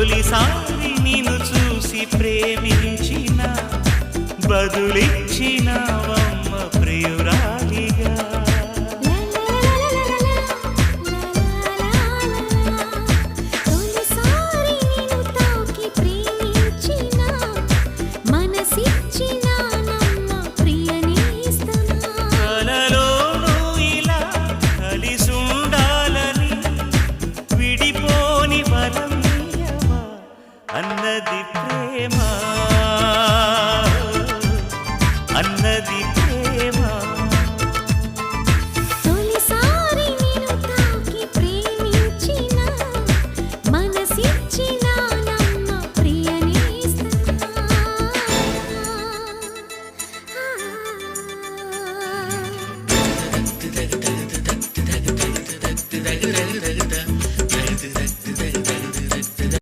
తొలిసారి నిన్ను చూసి ప్రేమించిన బదులిచ్చినవమ్మ ప్రియురాలిగా. తొలిసారి నిన్ను తాకి ప్రేమించిన మనసిచ్చినానమ్మ ప్రియ నేస్తమా. కలలోనూ ఇలా కలిసుండాలని విడిపోని వరం ఇయ్యవా అన్నది ప్రేమ, అన్నది ప్రేమ. తొలిసారి నిన్ను తాకి ప్రేమించిన మనసిచ్చిన